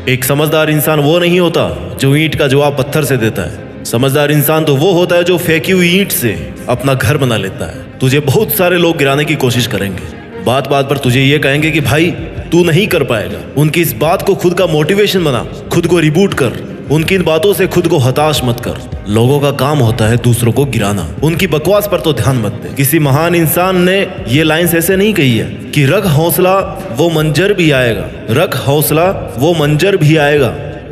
एक समझदार इंसान वो नहीं होता जो ईंट का जवाब पत्थर से देता है। समझदार इंसान तो वो होता है जो फेंकी हुई ईंट से अपना घर बना लेता है। तुझे बहुत सारे लोग गिराने की कोशिश करेंगे, बात बात पर तुझे ये कहेंगे कि भाई तू नहीं कर पाएगा। उनकी इस बात को खुद का मोटिवेशन बना, खुद को रिबूट कर। उनकी इन बातों से खुद को हताश मत कर। लोगों का काम होता है दूसरों को गिराना, उनकी बकवास पर तो ध्यान मत दे। किसी महान इंसान ने ये लाइंस ऐसे नहीं कही है कि रख हौसला वो मंजर भी आएगा, रख हौसला वो मंजर भी आएगा,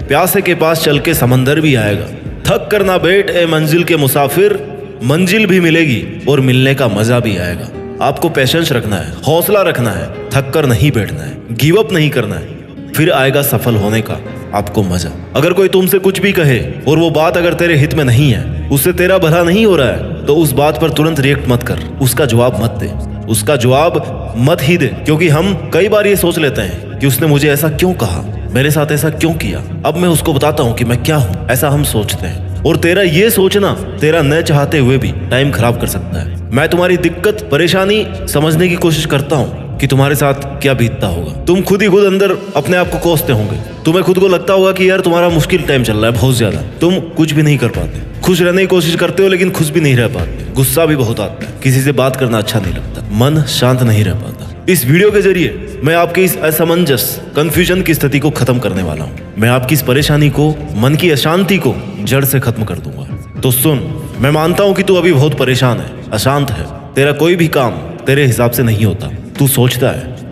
प्यासे के पास चल के समंदर भी आएगा। थक कर ना बैठ ए मंजिल के मुसाफिर, मंजिल भी मिलेगी और मिलने का मजा भी आएगा। आपको पेशेंस रखना है, हौसला रखना है, थक कर नहीं बैठना है, गिव अप नहीं करना है, फिर आएगा सफल होने का आपको मजा। अगर कोई तुमसे कुछ भी कहे और वो बात अगर तेरे हित में नहीं है, उससे तेरा भला नहीं हो रहा है, तो उस बात पर तुरंत रिएक्ट मत कर, उसका जवाब मत दे, उसका जवाब मत ही दे। क्योंकि हम कई बार ये सोच लेते हैं कि उसने मुझे ऐसा क्यों कहा, मेरे साथ ऐसा क्यों किया, अब मैं उसको बताता हूँ कि मैं क्या हूँ, ऐसा हम सोचते हैं। और तेरा ये सोचना तेरा न चाहते हुए भी टाइम खराब कर सकता है। मैं तुम्हारी दिक्कत परेशानी समझने की कोशिश करता हूँ कि तुम्हारे साथ क्या बीतता होगा। तुम खुद ही खुद अंदर अपने आप को कोसते होंगे। तुम्हें खुद को लगता होगा कि यार तुम्हारा मुश्किल टाइम चल रहा है बहुत ज्यादा, तुम कुछ भी नहीं कर पाते, खुश रहने की कोशिश करते हो लेकिन खुश भी नहीं रह पाते, गुस्सा भी बहुत आता है, किसी से बात करना अच्छा नहीं लगता, मन शांत नहीं रह पाता। इस वीडियो के जरिए मैं आपके इस असमंजस कंफ्यूजन की स्थिति को खत्म करने वाला हूँ। मैं आपकी इस परेशानी को, मन की अशांति को जड़ से खत्म कर दूंगा। तो सुन, मैं मानता हूँ कि तू अभी बहुत परेशान है, अशांत है, तेरा कोई भी काम तेरे हिसाब से नहीं होता। तू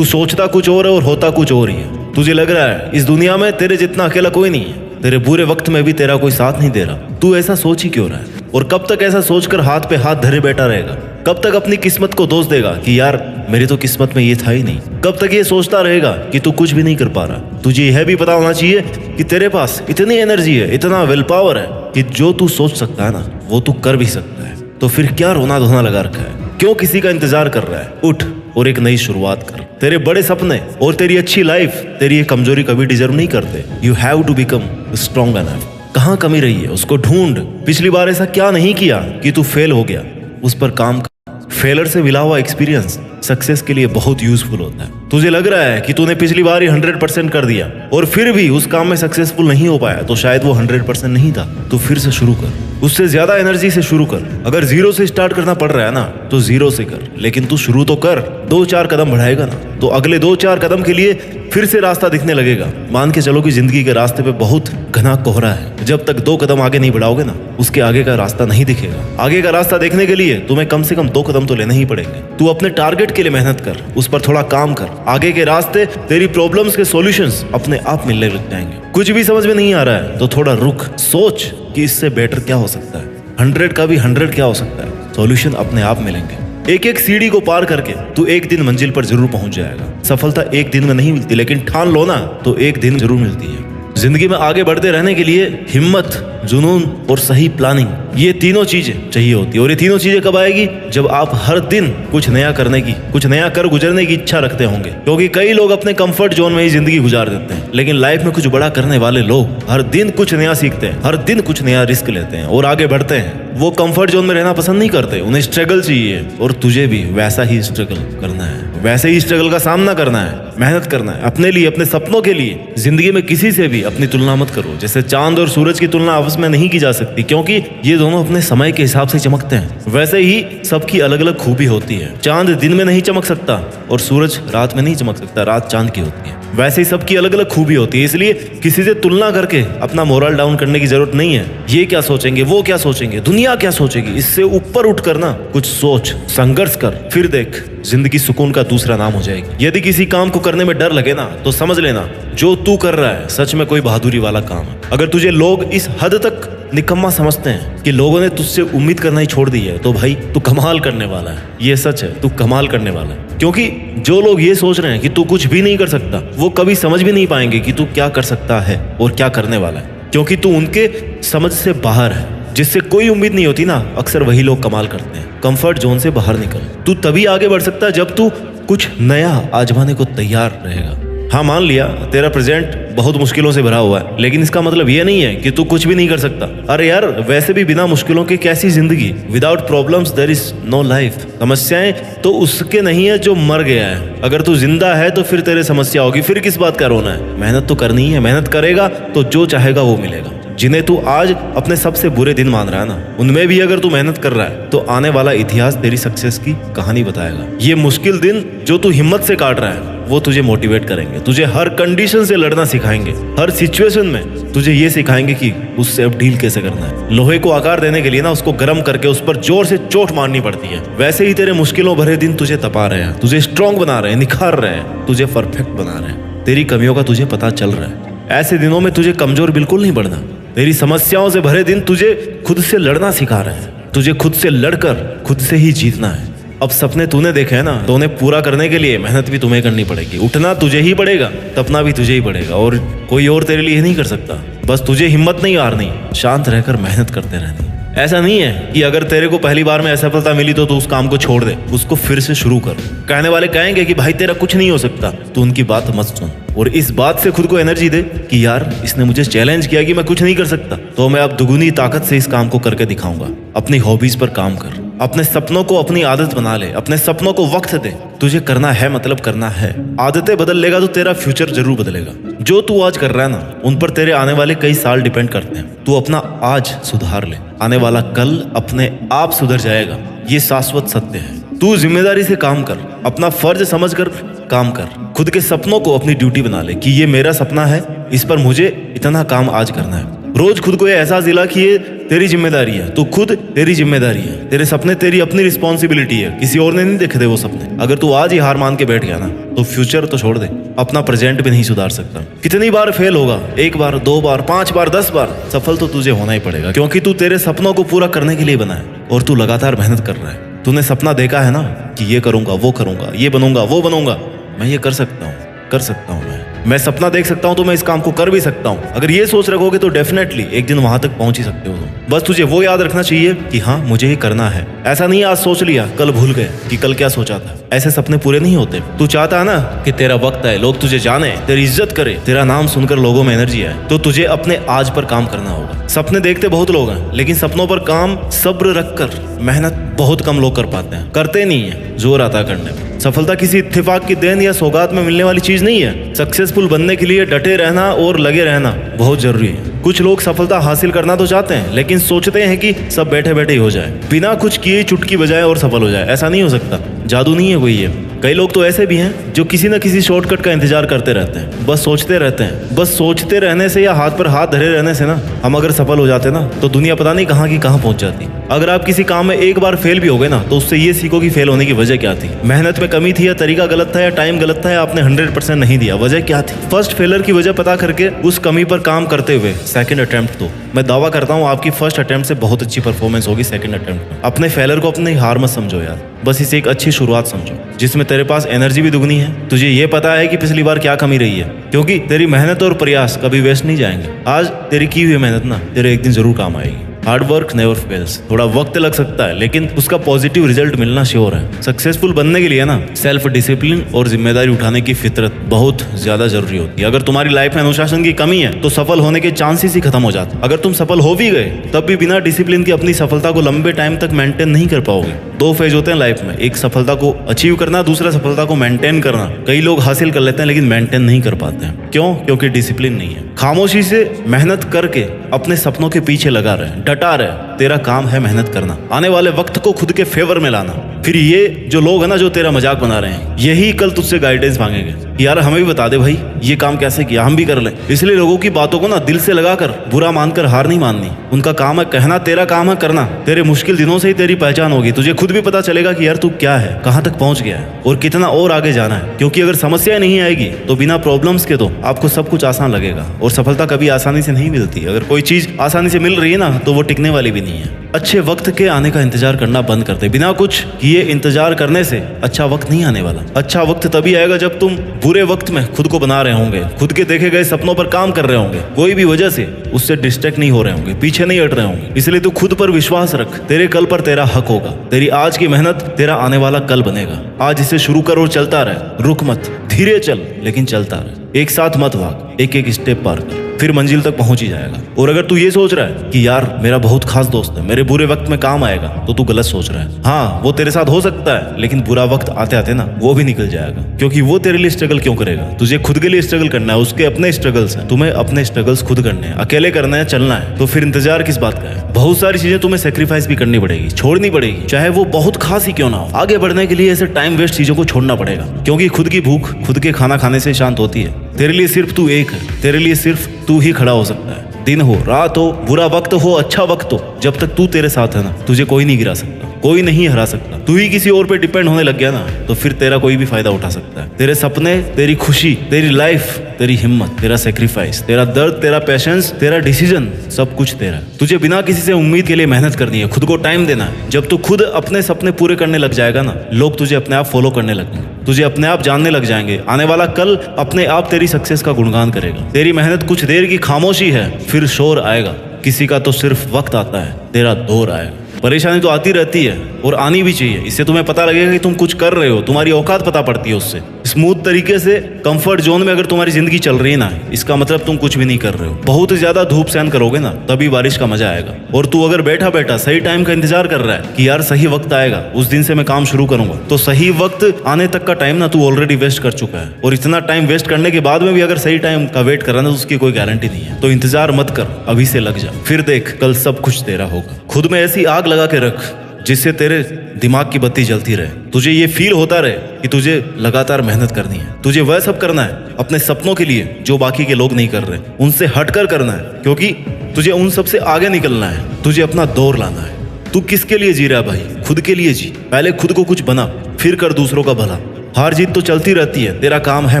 सोचता कुछ और है और होता कुछ और ही है। तुझे लग रहा है इस दुनिया में तेरे जितना अकेला कोई नहीं है, तेरे बुरे वक्त में भी तेरा कोई साथ नहीं दे रहा। तू ऐसा सोच ही क्यों रहा है? और कब तक ऐसा सोचकर हाथ पे हाथ धरे बैठा रहेगा? कब तक अपनी किस्मत को दोष देगा कि यार मेरी तो किस्मत में ये था ही नहीं? कब तक ये सोचता रहेगा कि तू कुछ भी नहीं कर पा रहा? तुझे यह भी पता होना चाहिए कि तेरे पास इतनी एनर्जी है, इतना विल पावर है कि जो तू सोच सकता है ना, वो तू कर भी सकता है। तो फिर क्या रोना धोना लगा रखा है? क्यों किसी का इंतजार कर रहा है? उठ और एक नई शुरुआत कर। तेरे बड़े सपने और तेरी अच्छी लाइफ तेरी ये कमजोरी कभी डिजर्व नहीं करते। You have to become strong enough. कहाँ कमी रही है उसको ढूंढ। पिछली बार ऐसा क्या नहीं किया कि तू फेल हो गया, उस पर काम कर। फेलर से मिला हुआ एक्सपीरियंस सक्सेस के लिए बहुत यूजफुल होता है। तुझे लग रहा है कि तूने पिछली बार ही 100% कर दिया और फिर भी उस काम में सक्सेसफुल नहीं हो पाया, तो शायद वो 100% नहीं था। तो फिर से शुरू कर, उससे ज्यादा एनर्जी से शुरू कर। अगर 0 से स्टार्ट करना पड़ रहा है ना, तो 0 से कर, लेकिन तू शुरू तो कर। 2-4 कदम बढ़ाएगा ना, तो अगले 2-4 कदम के लिए फिर से रास्ता दिखने लगेगा। मान के चलो कि जिंदगी के रास्ते पे बहुत घना कोहरा है। जब तक 2 कदम आगे नहीं बढ़ाओगे ना, उसके आगे का रास्ता नहीं दिखेगा। आगे का रास्ता देखने के लिए तुम्हें कम से कम 2 कदम तो लेने ही पड़ेंगे। तू अपने टारगेट के लिए मेहनत कर, उस पर थोड़ा काम कर। आगे के रास्ते, तेरी प्रॉब्लम्स के सॉल्यूशंस अपने आप मिलने लग जाएंगे। कुछ भी समझ में नहीं आ रहा है तो थोड़ा रुक, सोच कि इससे बेटर क्या हो सकता है, 100 का भी 100 क्या हो सकता है। सॉल्यूशन अपने आप मिलेंगे। एक एक सीढ़ी को पार करके तू एक दिन मंजिल पर जरूर पहुंच जाएगा। सफलता एक दिन में नहीं मिलती, लेकिन ठान लो ना तो एक दिन जरूर मिलती है। जिंदगी में आगे बढ़ते रहने के लिए हिम्मत, जुनून और सही प्लानिंग, ये तीनों चीजें चाहिए होती है। और ये तीनों चीजें कब आएगी? जब आप हर दिन कुछ नया करने की, कुछ नया कर गुजरने की इच्छा रखते होंगे। क्योंकि कई लोग अपने कंफर्ट जोन में ही जिंदगी गुजार देते हैं, लेकिन लाइफ में कुछ बड़ा करने वाले लोग हर दिन कुछ नया सीखते हैं, हर दिन कुछ नया रिस्क लेते हैं और आगे बढ़ते हैं। वो कंफर्ट जोन में रहना पसंद नहीं करते, उन्हें स्ट्रगल चाहिए। और तुझे भी वैसा ही स्ट्रगल करना है, वैसे ही स्ट्रगल का सामना करना है, मेहनत करना है अपने लिए, अपने सपनों के लिए। जिंदगी में किसी से भी अपनी तुलना मत करो। जैसे चांद और सूरज की तुलना आपस में नहीं की जा सकती, क्योंकि ये दोनों अपने समय के हिसाब से चमकते हैं। वैसे ही सबकी अलग अलग खूबी होती है। चांद दिन में नहीं चमक सकता और सूरज रात में नहीं चमक सकता, रात चांद की होती है। वैसे ही सबकी अलग अलग खूबी होती है। इसलिए किसी से तुलना करके अपना मोरल डाउन करने की जरूरत नहीं है। ये क्या सोचेंगे, वो क्या सोचेंगे, दुनिया क्या सोचेगी, इससे ऊपर उठ कर ना कुछ सोच, संघर्ष कर, फिर देख जिंदगी सुकून का दूसरा नाम हो जाएगी। यदि किसी काम को करने में डर लगे ना, तो समझ लेना जो तू कर रहा है सच में कोई बहादुरी वाला काम है। अगर तुझे लोग इस हद तक निकम्मा समझते हैं कि लोगों ने तुझसे उम्मीद करना ही छोड़ दी है, तो भाई तू कमाल करने वाला है। ये सच है, तू कमाल करने वाला है। क्योंकि जो लोग ये सोच रहे हैं कि तू कुछ भी नहीं कर सकता, वो कभी समझ भी नहीं पाएंगे कि तू क्या कर सकता है और क्या करने वाला है। क्योंकि तू उनके समझ से बाहर है। जिससे कोई उम्मीद नहीं होती ना, अक्सर वही लोग कमाल करते हैं। कंफर्ट जोन से बाहर निकल। तू तभी आगे बढ़ सकता है जब तू कुछ नया आजमाने को तैयार रहेगा। हाँ मान लिया तेरा प्रेजेंट बहुत मुश्किलों से भरा हुआ है, लेकिन इसका मतलब ये नहीं है कि तू कुछ भी नहीं कर सकता। अरे यार वैसे भी बिना मुश्किलों के कैसी जिंदगी, without problems there is no life. समस्याएं तो उसके नहीं है जो मर गया है, अगर तू जिंदा है तो फिर तेरे समस्या होगी, फिर किस बात का रोना है। मेहनत तो करनी है, मेहनत करेगा तो जो चाहेगा वो मिलेगा। जिन्हें तू आज अपने सबसे बुरे दिन मान रहा है ना, उनमें भी अगर तू मेहनत कर रहा है तो आने वाला इतिहास तेरी सक्सेस की कहानी बताएगा। ये मुश्किल दिन जो तू हिम्मत से काट रहा है वो तुझे मोटिवेट करेंगे, तुझे हर कंडीशन से लड़ना सिखाएंगे, हर सिचुएशन में तुझे ये सिखाएंगे कि उससे अब डील कैसे करना है। लोहे को आकार देने के लिए ना उसको गर्म करके उस पर जोर से चोट मारनी पड़ती है। वैसे ही तेरे मुश्किलों भरे दिन तुझे तपा रहे हैं, तुझे स्ट्रांग बना रहे हैं, निखार रहे हैं, तुझे परफेक्ट बना रहे हैं। तेरी कमियों का तुझे पता चल रहा है। ऐसे दिनों में तुझे कमजोर बिल्कुल नहीं बढ़ना। तेरी समस्याओं से भरे दिन तुझे खुद से लड़ना सिखा रहे हैं, तुझे खुद से लड़कर खुद से ही जीतना है। अब सपने तूने देखे हैं ना, तो उन्हें पूरा करने के लिए मेहनत भी तुम्हें करनी पड़ेगी। उठना तुझे ही पड़ेगा, तपना भी तुझे ही पड़ेगा, और कोई और तेरे लिए नहीं कर सकता। बस तुझे हिम्मत नहीं हारनी, शांत रहकर मेहनत करते रहनी। ऐसा नहीं है कि अगर तेरे को पहली बार में असफलता मिली तो तू उस काम को छोड़ दे, उसको फिर से शुरू कर। कहने वाले कहेंगे कि भाई तेरा कुछ नहीं हो सकता, तो उनकी बात मत सुन और इस बात से खुद को एनर्जी दे कि यार इसने मुझे चैलेंज किया कि मैं कुछ नहीं कर सकता, तो मैं अब दुगुनी ताकत से इस काम को करके दिखाऊंगा। अपनी हॉबीज पर काम कर, अपने सपनों को अपनी आदत बना ले, अपने सपनों को वक्त दे। तुझे करना है मतलब करना है। आदतें बदल लेगा तो तेरा फ्यूचर जरूर बदलेगा। जो तू आज कर रहा है ना, उन पर तेरे आने वाले कई साल डिपेंड करते हैं। तू अपना आज सुधार ले, आने वाला कल अपने आप सुधर जाएगा। ये शाश्वत सत्य है। तू जिम्मेदारी से काम कर, अपना फर्ज समझकर काम कर। खुद के सपनों को अपनी ड्यूटी बना ले कि ये मेरा सपना है, इस पर मुझे इतना काम आज करना है। रोज खुद को ये एहसास दिला कि ये तेरी जिम्मेदारी है, तू खुद तेरी जिम्मेदारी है। तेरे सपने तेरी अपनी रिस्पॉन्सिबिलिटी है, किसी और ने नहीं देखे थे वो सपने। अगर तू आज ही हार मान के बैठ गया ना, तो फ्यूचर तो छोड़ दे, अपना प्रेजेंट भी नहीं सुधार सकता। कितनी बार फेल होगा, 1 बार 2 बार 5 बार 10 बार, सफल तो तुझे होना ही पड़ेगा, क्योंकि तू तेरे सपनों को पूरा करने के लिए बना है और तू लगातार मेहनत कर रहा है। तूने सपना देखा है ना कि ये करूंगा, वो करूंगा, ये बनूंगा, वो बनूंगा, मैं ये कर सकता हूँ, कर सकता हूँ। मैं सपना देख सकता हूँ तो मैं इस काम को कर भी सकता हूँ। अगर ये सोच रखोगे तो डेफिनेटली एक दिन वहां तक पहुंच ही सकते हो। बस तुझे वो याद रखना चाहिए कि हाँ मुझे ये करना है। ऐसा नहीं आज सोच लिया कल भूल गए कि कल क्या सोचा था। ऐसे सपने पूरे नहीं होते। तू चाहता है ना कि तेरा वक्त आए, लोग तुझे जाने, तेरी इज्जत करे, तेरा नाम सुनकर लोगों में एनर्जी आए, तो तुझे अपने आज पर काम करना होगा। सपने देखते बहुत लोग हैं, लेकिन सपनों पर काम सब्र रखकर मेहनत बहुत कम लोग कर पाते हैं। करते नहीं है, जोर आता करने में। सफलता किसी इत्तेफाक की देन या सौगात में मिलने वाली चीज नहीं है। सक्सेसफुल बनने के लिए डटे रहना और लगे रहना बहुत जरूरी है। कुछ लोग सफलता हासिल करना तो चाहते हैं, लेकिन सोचते हैं कि सब बैठे बैठे ही हो जाए, बिना कुछ किए चुटकी बजाए और सफल हो जाए। ऐसा नहीं हो सकता, जादू नहीं है कोई ये। कई लोग तो ऐसे भी हैं जो किसी न किसी शॉर्टकट का इंतजार करते रहते हैं, बस सोचते रहते हैं। बस सोचते रहने से या हाथ पर हाथ धरे रहने से ना, हम अगर सफल हो जाते ना, तो दुनिया पता नहीं कहाँ की कहाँ पहुंच जाती। अगर आप किसी काम में एक बार फेल भी हो गए ना, तो उससे ये सीखो कि फेल होने की वजह क्या थी। मेहनत में कमी थी, या तरीका गलत था, या टाइम गलत था, या आपने 100% नहीं दिया। वजह क्या थी? फर्स्ट फेलर की वजह पता करके उस कमी पर काम करते हुए सेकंड अटेम्प्ट दो। मैं दावा करता हूँ आपकी फर्स्ट अटेम्प्ट से बहुत अच्छी परफॉर्मेंस होगी सेकंड अटेम्प्ट में। अपने फेलर को अपनी हार मत समझो यार, बस इसे एक अच्छी शुरुआत समझो, जिसमें तेरे पास एनर्जी भी दुगनी है। तुझे ये पता है कि पिछली बार क्या कमी रही है, क्योंकि तेरी मेहनत और प्रयास कभी वेस्ट नहीं जाएंगे। आज तेरी की हुई मेहनत ना तेरे एक दिन जरूर काम आएगी। Hard work never fails. थोड़ा वक्त लग सकता है, लेकिन उसका पॉजिटिव रिजल्ट मिलना श्योर है। सक्सेसफुल बनने के लिए ना सेल्फ डिसिप्लिन और जिम्मेदारी उठाने की फितरत बहुत ज्यादा जरूरी होती है। अगर तुम्हारी लाइफ में अनुशासन की कमी है तो सफल होने के चांसेस ही खत्म हो जाते। अगर तुम सफल हो भी गए तब भी बिना डिसिप्लिन की अपनी सफलता को लंबे टाइम तक मेंटेन नहीं कर पाओगे। 2 फेज होते हैं लाइफ में, एक सफलता को अचीव करना, दूसरा सफलता को मेंटेन करना। कई लोग हासिल कर लेते हैं लेकिन मेंटेन नहीं कर पाते हैं। क्यों? क्योंकि डिसिप्लिन नहीं है। खामोशी से मेहनत करके अपने सपनों के पीछे लगा रहे, डटा रहे। तेरा काम है मेहनत करना, आने वाले वक्त को खुद के फेवर में लाना। फिर ये जो लोग है ना जो तेरा मजाक बना रहे हैं, यही कल तुझसे गाइडेंस मांगेंगे, यार हमें भी बता दे भाई ये काम कैसे किया, हम भी कर लें। इसलिए लोगों की बातों को ना दिल से लगाकर बुरा मानकर हार नहीं माननी। उनका काम है कहना, तेरा काम है करना। तेरे मुश्किल दिनों से ही तेरी पहचान होगी। तुझे खुद भी पता चलेगा कि यार तू क्या है, कहाँ तक पहुंच गया है और कितना और आगे जाना है। क्योंकि अगर समस्या नहीं आएगी तो बिना प्रॉब्लम्स के तो आपको सब कुछ आसान लगेगा। और सफलता कभी आसानी से नहीं मिलती। अगर कोई चीज आसानी से मिल रही है ना, तो वो टिकने वाली भी नहीं। नहीं है। अच्छे वक्त के आने का इंतजार करना बंद कर दे। बिना कुछ किए इंतजार करने से अच्छा वक्त नहीं आने वाला। अच्छा वक्त तभी आएगा जब तुम बुरे वक्त में खुद को बना रहे होंगे, खुद के देखे गए सपनों पर काम कर रहे होंगे, कोई भी वजह से उससे डिस्ट्रैक्ट नहीं हो रहे होंगे, पीछे नहीं हट रहे होंगे। इसलिए तू खुद पर विश्वास रख। तेरे कल पर तेरा हक होगा। तेरी आज की मेहनत तेरा आने वाला कल बनेगा। आज इसे शुरू कर और चलता रहे। रुक मत, धीरे चल लेकिन चलता रहे। एक साथ मत भाग, एक एक स्टेप पार कर, फिर मंजिल तक पहुंच ही जाएगा। और अगर तू ये सोच रहा है कि यार मेरा बहुत खास दोस्त है, मेरे बुरे वक्त में काम आएगा, तो तू गलत सोच रहा है। हाँ, वो तेरे साथ हो सकता है, लेकिन बुरा वक्त आते आते ना वो भी निकल जाएगा। क्योंकि वो तेरे लिए स्ट्रगल क्यों करेगा? तुझे खुद के लिए स्ट्रगल करना है, उसके अपने स्ट्रगल्स हैं। तुम्हें अपने स्ट्रगल्स खुद करने हैं, अकेले करना है, चलना है। तो फिर इंतजार किस बात का है? बहुत सारी चीजें तुम्हें सेक्रीफाइस भी करनी पड़ेगी, छोड़नी पड़ेगी, चाहे वो बहुत खास ही क्यों ना हो। आगे बढ़ने के लिए ऐसे टाइम वेस्ट चीजों को छोड़ना पड़ेगा, क्योंकि खुद की भूख खुद के खाना खाने से शांत होती है। तेरे लिए सिर्फ तू एक है, तेरे लिए सिर्फ तू ही खड़ा हो सकता है। दिन हो, रात हो, बुरा वक्त हो, अच्छा वक्त हो, जब तक तू तेरे साथ है ना, तुझे कोई नहीं गिरा सकता, कोई नहीं हरा सकता। तू ही किसी और पे डिपेंड होने लग गया ना, तो फिर तेरा कोई भी फायदा उठा सकता है। तेरे सपने, तेरी खुशी, तेरी लाइफ, तेरी हिम्मत, तेरा सेक्रीफाइस, तेरा दर्द, तेरा पेशेंस, तेरा डिसीजन, सब कुछ तेरा है। तुझे बिना किसी से उम्मीद के लिए मेहनत करनी है, खुद को टाइम देना है। जब तू खुद अपने सपने पूरे करने लग जाएगा ना, लोग तुझे अपने आप फॉलो करने लगेंगे, तुझे अपने आप जानने लग जाएंगे। आने वाला कल अपने आप तेरी सक्सेस का गुणगान करेगा। तेरी मेहनत कुछ देर की खामोशी है, फिर शोर आएगा। किसी का तो सिर्फ वक्त आता है, तेरा दौर आएगा। परेशानी तो आती रहती है और आनी भी चाहिए। इससे तुम्हें पता लगेगा कि तुम कुछ कर रहे हो, तुम्हारी औकात पता पड़ती है उससे। स्मूथ तरीके से कंफर्ट जोन में अगर तुम्हारी जिंदगी चल रही है ना, इसका मतलब तुम कुछ भी नहीं कर रहे हो। बहुत ज्यादा धूप सहन करोगे ना, तभी बारिश का मजा आएगा। और तू अगर बैठा बैठा सही टाइम का इंतजार कर रहा है कि यार सही वक्त आएगा, उस दिन से मैं काम शुरू करूंगा, तो सही वक्त आने तक का टाइम ना तू ऑलरेडी वेस्ट कर चुका है। और इतना टाइम वेस्ट करने के बाद में भी अगर सही टाइम का वेट कर रहा है, तो उसकी कोई गारंटी नहीं है। तो इंतजार मत कर, अभी से लग जा, फिर देख कल सब कुछ तेरा होगा। खुद में ऐसी आग लगा के रख जिससे तेरे दिमाग की बत्ती जलती रहे। तुझे ये फील होता रहे कि तुझे लगातार मेहनत करनी है। तुझे वह सब करना है अपने सपनों के लिए जो बाकी के लोग नहीं कर रहे, उनसे हटकर करना है, क्योंकि तुझे उन सब से आगे निकलना है। तुझे अपना दौर लाना है। तू किसके लिए जी रहा है भाई? खुद के लिए जी। पहले खुद को कुछ बना, फिर कर दूसरों का भला। हार जीत तो चलती रहती है, तेरा काम है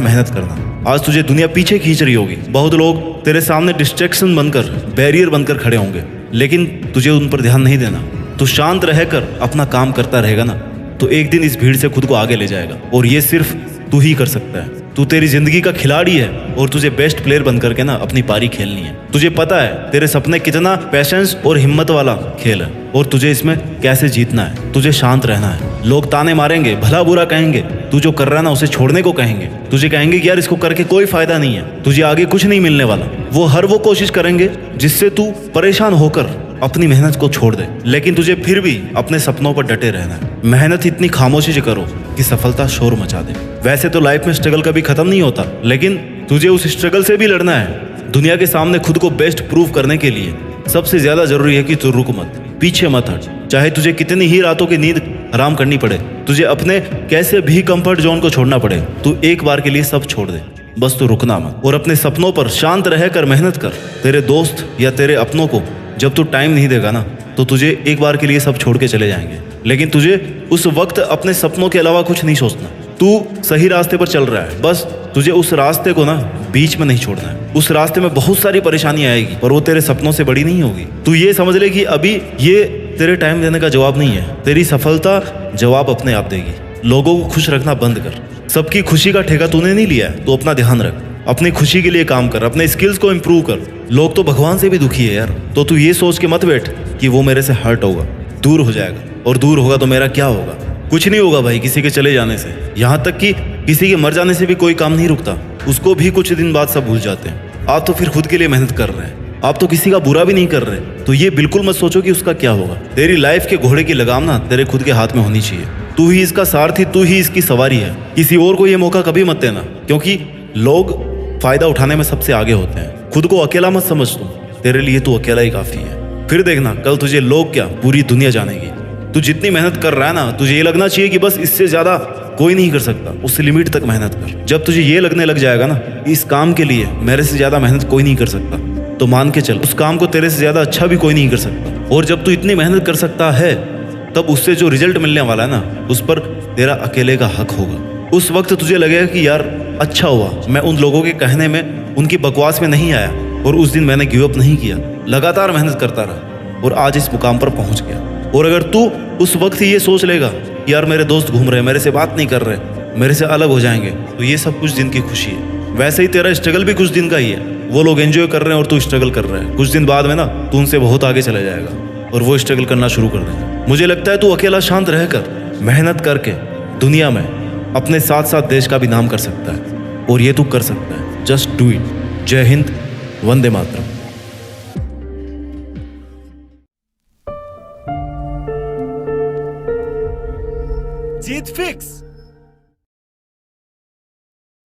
मेहनत करना। आज तुझे दुनिया पीछे खींच रही होगी, बहुत लोग तेरे सामने डिस्ट्रैक्शन बनकर, बैरियर बनकर खड़े होंगे, लेकिन तुझे उन पर ध्यान नहीं देना। तू शांत रहकर अपना काम करता रहेगा ना, तो एक दिन इस भीड़ से खुद को आगे ले जाएगा। और ये सिर्फ तू ही कर सकता है। तू तेरी जिंदगी का खिलाड़ी है और तुझे बेस्ट प्लेयर बनकर के ना अपनी पारी खेलनी है। तुझे पता है तेरे सपने कितना पैशंस और हिम्मत वाला खेल है, और तुझे इसमें कैसे जीतना है। तुझे शांत रहना है। लोग ताने मारेंगे, भला बुरा कहेंगे, तू जो कर रहा है ना उसे छोड़ने को कहेंगे। तुझे कहेंगे कि यार इसको करके कोई फायदा नहीं है, तुझे आगे कुछ नहीं मिलने वाला। वो हर वो कोशिश करेंगे जिससे तू परेशान होकर अपनी मेहनत को छोड़ दे, लेकिन तुझे फिर भी अपने सपनों पर डटे रहना है। मेहनत इतनी खामोशी से करो कि सफलता शोर मचा दे। वैसे तो लाइफ में स्ट्रगल कभी खत्म नहीं होता, लेकिन तुझे उस स्ट्रगल से भी लड़ना है। दुनिया के सामने खुद को बेस्ट प्रूव करने के लिए सबसे ज्यादा जरूरी है कि तू रुक मत, पीछे मत हट। चाहे तुझे कितनी ही रातों की नींद हराम करनी पड़े, तुझे अपने कैसे भी कंफर्ट जोन को छोड़ना पड़े, तू एक बार के लिए सब छोड़ दे। बस तू रुकना मत और अपने सपनों पर शांत रहकर मेहनत कर। तेरे दोस्त या तेरे अपनों को जब तू टाइम नहीं देगा ना, तो तुझे एक बार के लिए सब छोड़ के चले जाएंगे। लेकिन तुझे उस वक्त अपने सपनों के अलावा कुछ नहीं सोचना। तू सही रास्ते पर चल रहा है, बस तुझे उस रास्ते को ना बीच में नहीं छोड़ना है। उस रास्ते में बहुत सारी परेशानियां आएगी, पर वो तेरे सपनों से बड़ी नहीं होगी। तू ये समझ ले कि अभी ये तेरे टाइम देने का जवाब नहीं है, तेरी सफलता जवाब अपने आप देगी। लोगों को खुश रखना बंद कर। सबकी खुशी का ठेका तूने नहीं लिया है, तो अपना ध्यान रख। अपनी खुशी के लिए काम कर, अपने स्किल्स को इम्प्रूव कर। लोग तो भगवान से भी दुखी है यार, तो तू ये सोच के मत बैठ कि वो मेरे से हर्ट होगा, दूर हो जाएगा, और दूर होगा तो मेरा क्या होगा। कुछ नहीं होगा भाई किसी के चले जाने से। यहाँ तक कि किसी के मर जाने से भी कोई काम नहीं रुकता, उसको भी कुछ दिन बाद सब भूल जाते हैं। आप तो फिर खुद के लिए मेहनत कर रहे हैं, आप तो किसी का बुरा भी नहीं कर रहे, तो ये बिल्कुल मत सोचो कि उसका क्या होगा। तेरी लाइफ के घोड़े की लगाम ना तेरे खुद के हाथ में होनी चाहिए। तू ही इसका सारथी, तू ही इसकी सवारी है। किसी और को ये मौका कभी मत देना, क्योंकि लोग फायदा उठाने में सबसे आगे होते हैं। खुद को अकेला मत समझ तू, तेरे लिए तू अकेला ही काफी है। फिर देखना कल तुझे लोग क्या, पूरी दुनिया जानेगी। तू जितनी मेहनत कर रहा है ना, तुझे ये लगना चाहिए कि बस इससे ज्यादा कोई नहीं कर सकता, उससे लिमिट तक मेहनत कर। जब तुझे ये लगने लग जाएगा ना, इस काम के लिए मेरे से ज्यादा मेहनत कोई नहीं कर सकता, तो मान के चल उस काम को तेरे से ज्यादा अच्छा भी कोई नहीं कर सकता। और जब तू इतनी मेहनत कर सकता है, तब उससे जो रिजल्ट मिलने वाला है ना, उस पर तेरा अकेले का हक होगा। उस वक्त तुझे लगेगा कि यार अच्छा हुआ मैं उन लोगों के कहने में, उनकी बकवास में नहीं आया, और उस दिन मैंने गिव अप नहीं किया, लगातार मेहनत करता रहा। और आज इस मुकाम पर पहुंच गया। और अगर तू उस वक्त ही ये सोच लेगा कि यार मेरे दोस्त घूम रहे हैं, मेरे से बात नहीं कर रहे, मेरे से अलग हो जाएंगे, तो ये सब कुछ दिन की खुशी है। वैसे ही तेरा स्ट्रगल भी कुछ दिन का ही है। वो लोग एंजॉय कर रहे हैं और तू स्ट्रगल कर रहा है। कुछ दिन बाद में ना तू उनसे बहुत आगे चला जाएगा और वो स्ट्रगल करना शुरू कर देगा। मुझे लगता है तू अकेला शांत रहकर मेहनत करके दुनिया में अपने साथ साथ देश का भी नाम कर सकता है, और ये तू कर सकता है। Just do it. जय हिंद, वंदे मातरम। जीत फिक्स।